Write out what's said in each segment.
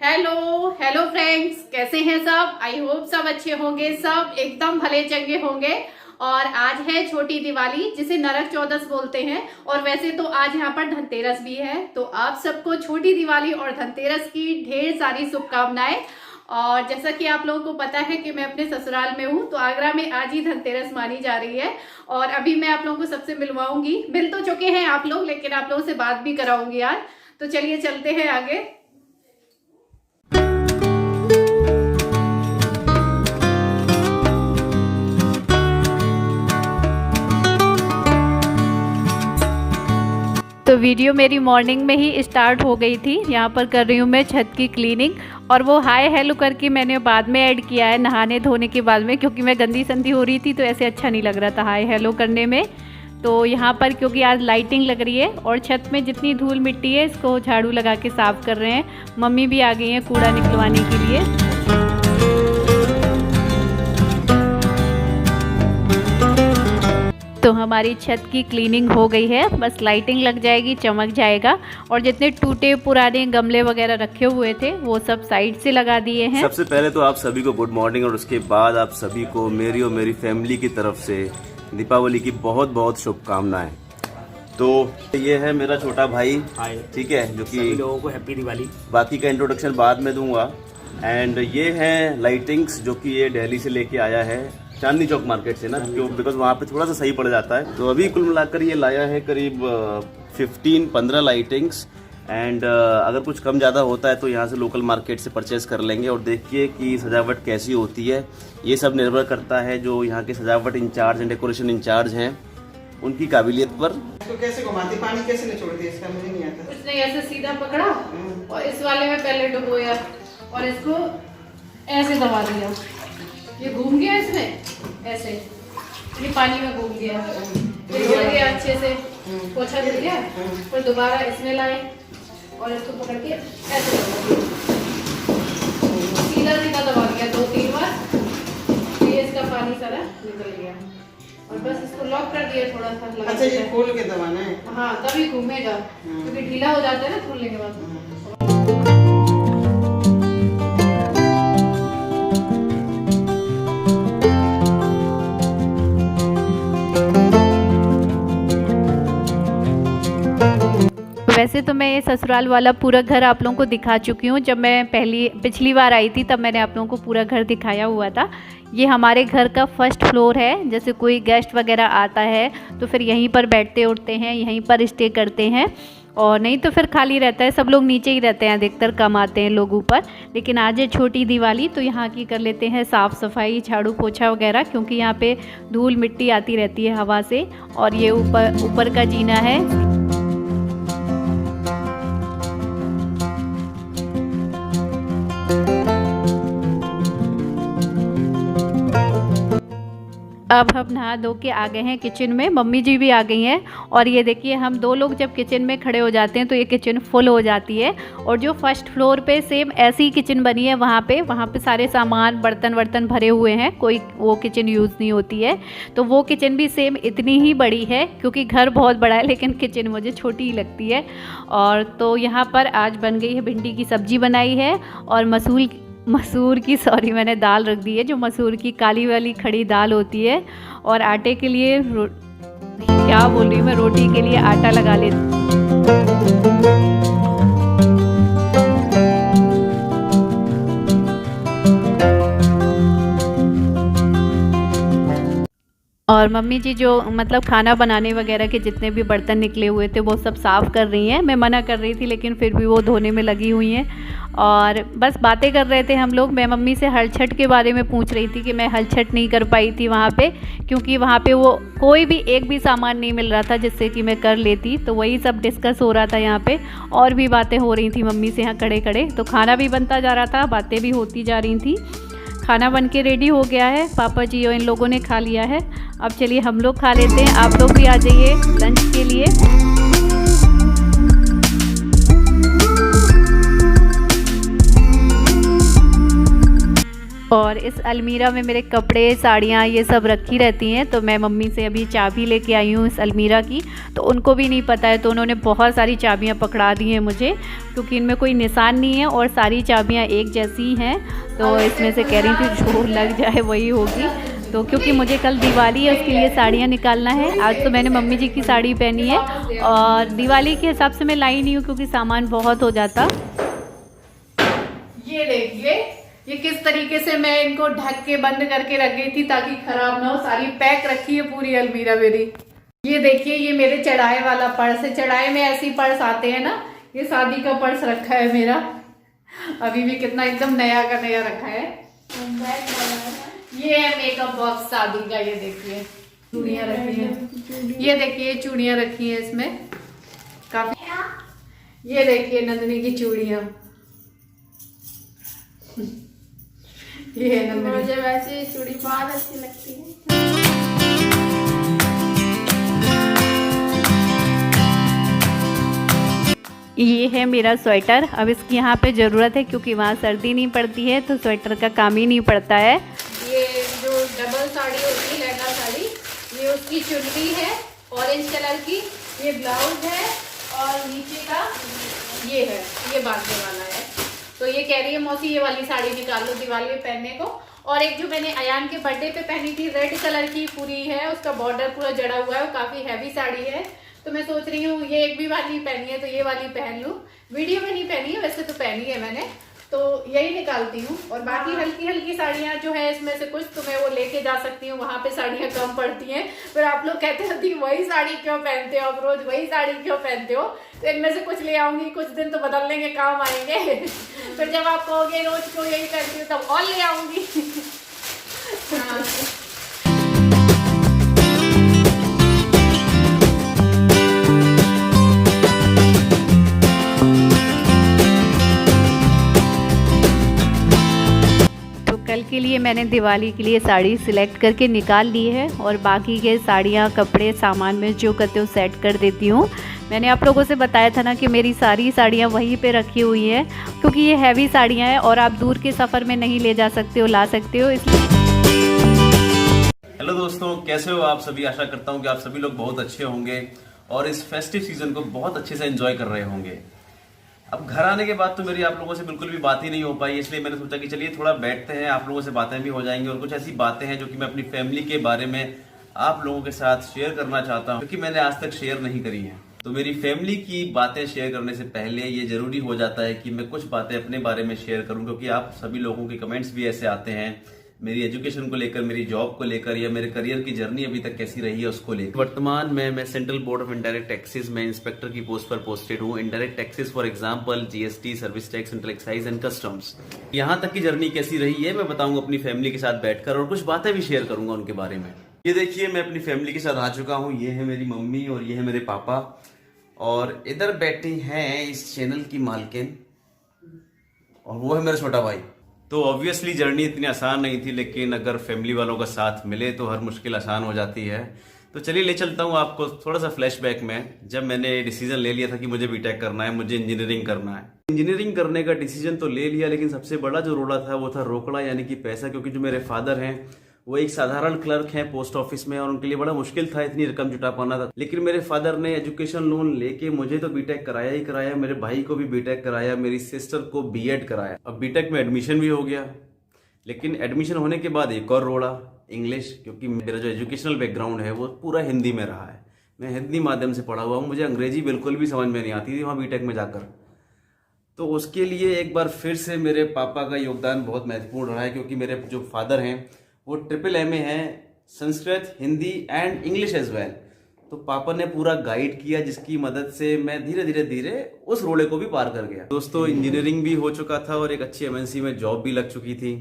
Hello hello friends, कैसे हैं सब। आई होप सब अच्छे होंगे, सब एकदम भले चंगे होंगे। और आज है छोटी दिवाली, जिसे नरक चौदस बोलते हैं। और वैसे तो आज यहाँ पर धनतेरस भी है, तो आप सबको छोटी दिवाली और धनतेरस की ढेर सारी शुभकामनाएं। और जैसा कि आप लोगों को पता है कि मैं अपने ससुराल में हूँ, तो आगरा में आज ही धनतेरस मानी जा रही है। और अभी मैं आप लोगों को सबसे मिलवाऊंगी, मिल तो चुके हैं आप लोग, लेकिन आप लोगों से बात भी कराऊंगी आज। तो चलिए चलते हैं आगे। तो वीडियो मेरी मॉर्निंग में ही स्टार्ट हो गई थी। यहाँ पर कर रही हूँ मैं छत की क्लीनिंग, और वो हाय हेलो करके मैंने बाद में ऐड किया है नहाने धोने के बाद में, क्योंकि मैं गंदी संदी हो रही थी तो ऐसे अच्छा नहीं लग रहा था हाय हेलो करने में। तो यहाँ पर क्योंकि आज लाइटिंग लग रही है और छत में जितनी धूल मिट्टी है इसको झाड़ू लगा के साफ़ कर रहे हैं। मम्मी भी आ गई हैं कूड़ा निकलवाने के लिए। तो हमारी छत की क्लीनिंग हो गई है, बस लाइटिंग लग जाएगी, चमक जाएगा। और जितने टूटे पुराने गमले वगैरह रखे हुए थे वो सब साइड से लगा दिए हैं। सबसे पहले तो आप सभी को गुड मॉर्निंग, और उसके बाद आप सभी को मेरी और मेरी फैमिली की तरफ से दीपावली की बहुत बहुत शुभकामनाएं। तो ये है मेरा छोटा भाई, ठीक है, जो कि सभी लोगों को हैप्पी दिवाली। बाकी का इंट्रोडक्शन बाद में दूंगा। एंड ये है लाइटिंग्स, जो कि ये दिल्ली से लेके आया है, चांदनी चौक मार्केट से ना, क्यों, बिकॉज वहाँ पे थोड़ा सा सही पड़ जाता है। तो अभी कुल मिलाकर ये लाया है करीब 15 लाइटिंग्स। एंड अगर कुछ कम ज़्यादा होता है तो यहाँ से लोकल मार्केट से परचेज कर लेंगे। और देखिए कि सजावट कैसी होती है, ये सब निर्भर करता है जो यहाँ के सजावट इंचार्ज एंड डेकोरेशन इंचार्ज हैं उनकी काबिलियत पर। इसको कैसे घुमाती, पानी कैसे निचोड़ती है, इसका मुझे नहीं आता। उसने ऐसे सीधा पकड़ा और इस वाले में पहले डुबोया और इसको ऐसे दबा दिया, ये घूम गया इसमें ऐसे, ये पानी में घूम गया, ये गिर गया अच्छे से, पोछा गिर गया। फिर दोबारा इसमें लाए और इसको पकड़ के ऐसे दबा दिया, सीधा सीधा दबा दिया 2-3 बार। ये इसका पानी सारा निकल गया और बस इसको लॉक कर दिया थोड़ा सा लगा। अच्छा, ये खोल के दबाना है? हाँ, तभी घूमेगा, क्योंकि ढीला हो जाता है ना खोलने के बाद। वैसे तो मैं ये ससुराल वाला पूरा घर आप लोगों को दिखा चुकी हूँ। जब मैं पिछली बार आई थी तब मैंने आप लोगों को पूरा घर दिखाया हुआ था। ये हमारे घर का फर्स्ट फ्लोर है। जैसे कोई गेस्ट वगैरह आता है तो फिर यहीं पर बैठते उठते हैं, यहीं पर स्टे करते हैं, और नहीं तो फिर खाली रहता है। सब लोग नीचे ही रहते हैं, अधिकतर कम आते हैं लोग ऊपर। लेकिन आज है छोटी दिवाली तो यहाँ की कर लेते हैं साफ़ सफाई, झाड़ू पोछा वगैरह, क्योंकि यहाँ पे धूल मिट्टी आती रहती है हवा से। और ये ऊपर का जीना है। अब हम नहा धो के आ गए हैं किचन में, मम्मी जी भी आ गई हैं। और ये देखिए, हम 2 लोग जब किचन में खड़े हो जाते हैं तो ये किचन फुल हो जाती है। और जो फर्स्ट फ्लोर पे सेम ऐसी ही किचन बनी है, वहाँ पे सारे सामान बर्तन वर्तन भरे हुए हैं, कोई वो किचन यूज़ नहीं होती है। तो वो किचन भी सेम इतनी ही बड़ी है, क्योंकि घर बहुत बड़ा है लेकिन किचन मुझे छोटी ही लगती है। और तो यहाँ पर आज बन गई है, भिंडी की सब्जी बनाई है और मसूर की मैंने दाल रख दी है, जो मसूर की काली वाली खड़ी दाल होती है। और आटे के लिए क्या बोल रही हूँ मैं, रोटी के लिए आटा लगा लेती। और मम्मी जी जो मतलब खाना बनाने वगैरह के जितने भी बर्तन निकले हुए थे वो सब साफ़ कर रही हैं। मैं मना कर रही थी लेकिन फिर भी वो धोने में लगी हुई हैं। और बस बातें कर रहे थे हम लोग। मैं मम्मी से हल छठ के बारे में पूछ रही थी कि मैं हल छठ नहीं कर पाई थी वहाँ पे, क्योंकि वहाँ पे वो कोई भी एक भी सामान नहीं मिल रहा था जिससे कि मैं कर लेती। तो वही सब डिस्कस हो रहा था यहाँ पे, और भी बातें हो रही थी मम्मी से यहाँ खड़े खड़े। तो खाना भी बनता जा रहा था, बातें भी होती जा रही थी। खाना बन के रेडी हो गया है, पापा जी और इन लोगों ने खा लिया है। अब चलिए हम लोग खा लेते हैं, आप लोग भी आ जाइए लंच के लिए। और इस अलमीरा में मेरे कपड़े, साड़ियाँ ये सब रखी रहती हैं। तो मैं मम्मी से अभी चाबी लेके आई हूँ इस अलमीरा की, तो उनको भी नहीं पता है, तो उन्होंने बहुत सारी चाबियाँ पकड़ा दी हैं मुझे, क्योंकि इनमें कोई निशान नहीं है और सारी चाबियाँ एक जैसी हैं। तो इसमें से कह रही थी जो लग जाए वही होगी। तो क्योंकि मुझे कल दिवाली है, उसके लिए साड़ियाँ निकालना है। आज तो मैंने मम्मी जी की साड़ी पहनी है और दिवाली के हिसाब से मैं लाई नहीं हूँ क्योंकि सामान बहुत हो जाता। ये देखिए ये किस तरीके से मैं इनको ढक के बंद करके रख गई थी ताकि खराब ना हो। सारी पैक रखी है पूरी अलमीरा मेरी। ये देखिए ये मेरे चढ़ाए वाला पर्स है। चढ़ाए में ऐसी पर्स आते हैं ना, ये शादी का पर्स रखा है मेरा, अभी भी कितना एकदम नया का नया रखा है। ये है मेकअप बॉक्स शादी का। ये देखिए चूड़ियाँ रखी है, ये देखिए चूड़ियाँ रखी है इसमें काफी। ये देखिए नंदिनी की चूड़ियाँ, ये है नंदिनी। मुझे वैसे चूड़ी बहुत अच्छी लगती है। ये है मेरा स्वेटर। अब इसकी यहाँ पे ज़रूरत है क्योंकि वहाँ सर्दी नहीं पड़ती है, तो स्वेटर का काम ही नहीं पड़ता है। ये जो डबल साड़ी होती है, लहंगा साड़ी, ये उसकी चुन्नी है ऑरेंज कलर की, ये ब्लाउज है और नीचे का ये है, ये बांधने वाला है। तो ये कह रही है मौसी ये वाली साड़ी निकाल लो दिवाली में पहनने को। और एक जो मैंने अयान के बर्थडे पे पहनी थी रेड कलर की पूरी है, उसका बॉर्डर पूरा जड़ा हुआ है, वो काफ़ी हैवी साड़ी है। तो मैं सोच रही हूँ ये एक भी वाली पहनी है तो ये वाली पहन लूँ। वीडियो में नहीं पहनी है, वैसे तो पहनी है मैंने, तो यही निकालती हूँ। और बाकी हल्की हल्की साड़ियाँ जो है इसमें से कुछ तो मैं वो लेके जा सकती हूँ, वहाँ पे साड़ियाँ कम पड़ती हैं। फिर आप लोग कहते हैं दी वही साड़ी क्यों पहनते हो, आप रोज वही साड़ी क्यों पहनते हो। तो इनमें से कुछ ले आऊंगी, कुछ दिन तो बदलने के काम आएंगे। फिर जब आप कहोगे रोज क्यों यही पहनती हूँ तब और ले आऊंगी। हाँ। कल के लिए मैंने दिवाली के लिए साड़ी सिलेक्ट करके निकाल ली है और बाकी के साड़ियाँ, कपड़े, सामान में जो करते हो सेट कर देती हूँ। मैंने आप लोगों से बताया था ना कि मेरी सारी साड़ियाँ वहीं पे रखी हुई हैं क्योंकि ये हैवी साड़ियाँ हैं और आप दूर के सफ़र में नहीं ले जा सकते हो, ला सकते हो, इसलिए। हेलो दोस्तों, कैसे हो आप सभी। आशा करता हूँ कि आप सभी लोग बहुत अच्छे होंगे और इस फेस्टिव सीजन को बहुत अच्छे से एंजॉय कर रहे होंगे। अब घर आने के बाद तो मेरी आप लोगों से बिल्कुल भी बात ही नहीं हो पाई, इसलिए मैंने सोचा कि चलिए थोड़ा बैठते हैं, आप लोगों से बातें भी हो जाएंगी और कुछ ऐसी बातें हैं जो कि मैं अपनी फैमिली के बारे में आप लोगों के साथ शेयर करना चाहता हूं, क्योंकि मैंने आज तक शेयर नहीं करी है। तो मेरी फैमिली की बातें शेयर करने से पहले ये जरूरी हो जाता है कि मैं कुछ बातें अपने बारे में शेयर करूं, क्योंकि आप सभी लोगों के कमेंट्स भी ऐसे आते हैं मेरी एजुकेशन को लेकर, मेरी जॉब को लेकर, या मेरे करियर की जर्नी अभी तक कैसी रही है उसको लेकर। वर्तमान में मैं central board of indirect taxes में इंस्पेक्टर की पोस्ट पर पोस्टेड हूँ। Indirect taxes for example GST, service tax, central excise and customs. यहाँ तक की जर्नी कैसी रही है मैं बताऊंगा अपनी फैमिली के साथ बैठकर, और कुछ बातें भी शेयर करूंगा उनके बारे में। ये देखिए मैं अपनी फैमिली के साथ आ चुका हूँ। ये है मेरी मम्मी और ये है मेरे पापा, और इधर बैठे हैं इस चैनल की मालकिन, और वो है मेरा छोटा भाई। तो ऑब्वियसली जर्नी इतनी आसान नहीं थी, लेकिन अगर फैमिली वालों का साथ मिले तो हर मुश्किल आसान हो जाती है। तो चलिए ले चलता हूँ आपको थोड़ा सा फ्लैशबैक में, जब मैंने डिसीजन ले लिया था कि मुझे बीटेक करना है, मुझे इंजीनियरिंग करना है। इंजीनियरिंग करने का डिसीजन तो ले लिया, लेकिन सबसे बड़ा जो रोड़ा था वो था रोकड़ा, यानी कि पैसा। क्योंकि जो मेरे फादर हैं वो एक साधारण क्लर्क हैं पोस्ट ऑफिस में, और उनके लिए बड़ा मुश्किल था इतनी रकम जुटा पाना था। लेकिन मेरे फादर ने एजुकेशन लोन लेके मुझे तो बीटेक कराया ही कराया, मेरे भाई को भी बीटेक कराया, मेरी सिस्टर को बीएड कराया। अब बीटेक में एडमिशन भी हो गया, लेकिन एडमिशन होने के बाद एक और रोड़ा, इंग्लिश। क्योंकि मेरा जो एजुकेशनल बैकग्राउंड है वो पूरा हिंदी में रहा है, मैं हिंदी माध्यम से पढ़ा हुआ हूँ, मुझे अंग्रेजी बिल्कुल भी समझ में नहीं आती थी वहाँ बीटेक में जाकर। तो उसके लिए एक बार फिर से मेरे पापा का योगदान बहुत महत्वपूर्ण रहा है, क्योंकि मेरे जो फादर हैं वो ट्रिपल MA हैं, Sanskrit, Hindi and English as well. तो पापा ने पूरा गाइड किया, जिसकी मदद से मैं धीरे धीरे उस रोड़े को भी पार कर गया। दोस्तों इंजीनियरिंग भी हो चुका था और एक अच्छी MNC में जॉब भी लग चुकी थी,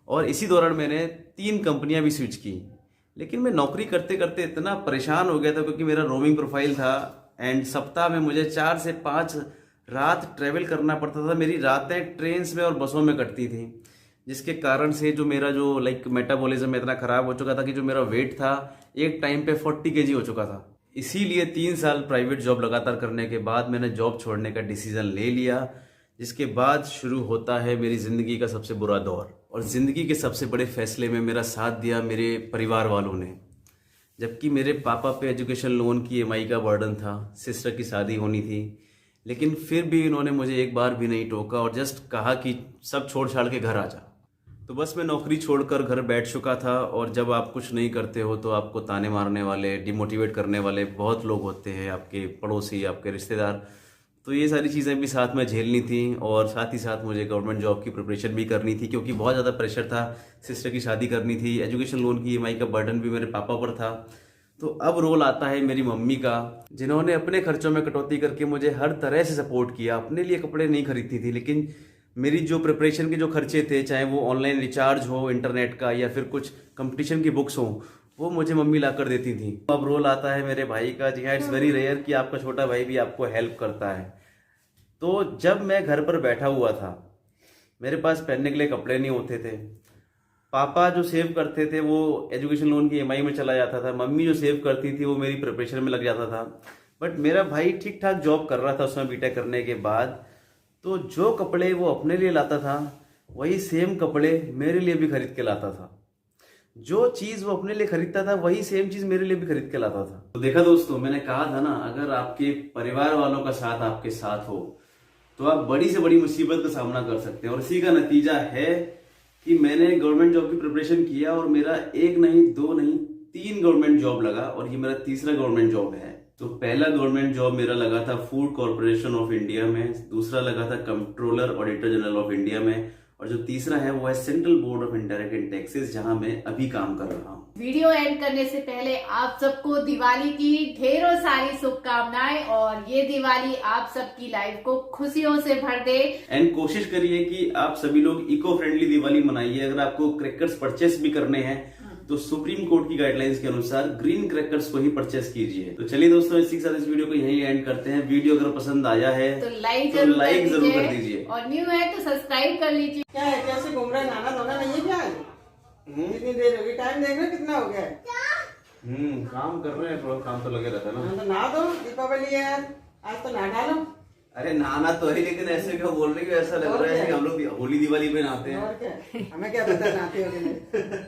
और इसी दौरान मैंने 3 कंपनियां भी स्विच की। लेकिन मैं नौकरी करते करते इतना परेशान हो गया था, क्योंकि मेरा रोमिंग प्रोफाइल था एंड सप्ताह में मुझे 4 से 5 रात ट्रेवल करना पड़ता था। मेरी रातें ट्रेन्स में और बसों में कटती थी, जिसके कारण से जो मेरा जो मेटाबॉलिज्म इतना खराब हो चुका था कि जो मेरा वेट था एक टाइम पे 40 kg हो चुका था। इसीलिए 3 साल प्राइवेट जॉब लगातार करने के बाद मैंने जॉब छोड़ने का डिसीजन ले लिया, जिसके बाद शुरू होता है मेरी जिंदगी का सबसे बुरा दौर। और ज़िंदगी के सबसे बड़े फैसले में मेरा साथ दिया मेरे परिवार वालों ने। जबकि मेरे पापा पे एजुकेशन लोन की EMI का बर्डन था, सिस्टर की शादी होनी थी, लेकिन फिर भी इन्होंने मुझे एक बार भी नहीं टोका और जस्ट कहा कि सब छोड़ छाड़ के घर आ जा। तो बस मैं नौकरी छोड़कर घर बैठ चुका था। और जब आप कुछ नहीं करते हो तो आपको ताने मारने वाले, डिमोटिवेट करने वाले बहुत लोग होते हैं, आपके पड़ोसी, आपके रिश्तेदार। तो ये सारी चीज़ें भी साथ में झेलनी थी और साथ ही साथ मुझे गवर्नमेंट जॉब की प्रिपरेशन भी करनी थी, क्योंकि बहुत ज़्यादा प्रेशर था। सिस्टर की शादी करनी थी, एजुकेशन लोन की EMI का बर्डन भी मेरे पापा पर था। तो अब रोल आता है मेरी मम्मी का, जिन्होंने अपने खर्चों में कटौती करके मुझे हर तरह से सपोर्ट किया। अपने लिए कपड़े नहीं खरीदती थी, लेकिन मेरी जो प्रिपरेशन के जो खर्चे थे, चाहे वो ऑनलाइन रिचार्ज हो इंटरनेट का या फिर कुछ कंपटीशन की बुक्स हो, वो मुझे मम्मी ला कर देती थी। अब रोल आता है मेरे भाई का। जी हाँ, इट्स वेरी रेयर कि आपका छोटा भाई भी आपको हेल्प करता है। तो जब मैं घर पर बैठा हुआ था, मेरे पास पहनने के लिए कपड़े नहीं होते थे। पापा जो सेव करते थे वो एजुकेशन लोन की EMI में चला जाता था, मम्मी जो सेव करती थी वो मेरी प्रिपरेशन में लग जाता था। बट मेरा भाई ठीक ठाक जॉब कर रहा था उसमें बीटेक करने के बाद। तो जो कपड़े वो अपने लिए लाता था, वही सेम कपड़े मेरे लिए भी खरीद के लाता था। जो चीज़ वो अपने लिए खरीदता था, वही सेम चीज़ मेरे लिए भी खरीद के लाता था। तो देखा दोस्तों, मैंने कहा था ना, अगर आपके परिवार वालों का साथ आपके साथ हो तो आप बड़ी से बड़ी मुसीबत का सामना कर सकते हैं। और इसी का नतीजा है कि मैंने गवर्नमेंट जॉब की प्रिपरेशन किया और मेरा 1 नहीं 2 नहीं 3 गवर्नमेंट जॉब लगा और ये मेरा तीसरा गवर्नमेंट जॉब है। तो पहला गवर्नमेंट जॉब मेरा लगा था फूड कॉर्पोरेशन ऑफ इंडिया में, दूसरा लगा था controller auditor general of India में, और जो तीसरा है वो है central board of indirect and taxes, जहां मैं अभी काम कर रहा हूँ। वीडियो एंड करने से पहले आप सबको दिवाली की ढेरों सारी शुभकामनाएं, और ये दिवाली आप सबकी लाइफ को खुशियों से भर दे। एंड कोशिश करिए कि आप सभी लोग इको फ्रेंडली दिवाली मनाइए। अगर आपको क्रैकर्स परचेस भी करने हैं तो सुप्रीम कोर्ट की गाइडलाइंस के अनुसार ग्रीन क्रैकर्स को ही परचेस कीजिए। तो चलिए दोस्तों, इसी के साथ इस वीडियो को यहीं एंड करते हैं। वीडियो अगर पसंद आया है तो लाइक जरूर कर दीजिए, और न्यू है तो सब्सक्राइब कर लीजिए। क्या है, कैसे घूम रहा है? नहाना धोना नहीं है क्या? कितनी देर होगी? टाइम देख रहे कितना हो गया है? काम कर रहे हैं, थोड़ा काम तो लगे रहता है ना। तो नहा दो, दीपावली है यार, आज तो नहा डालो। अरे नहाना तो है, लेकिन ऐसे क्या बोल रहे हो? ऐसा लग रहा है कि हम लोग होली दिवाली पे नहाते हैं। और क्या, हमें क्या पता नहाते हो कि नहीं।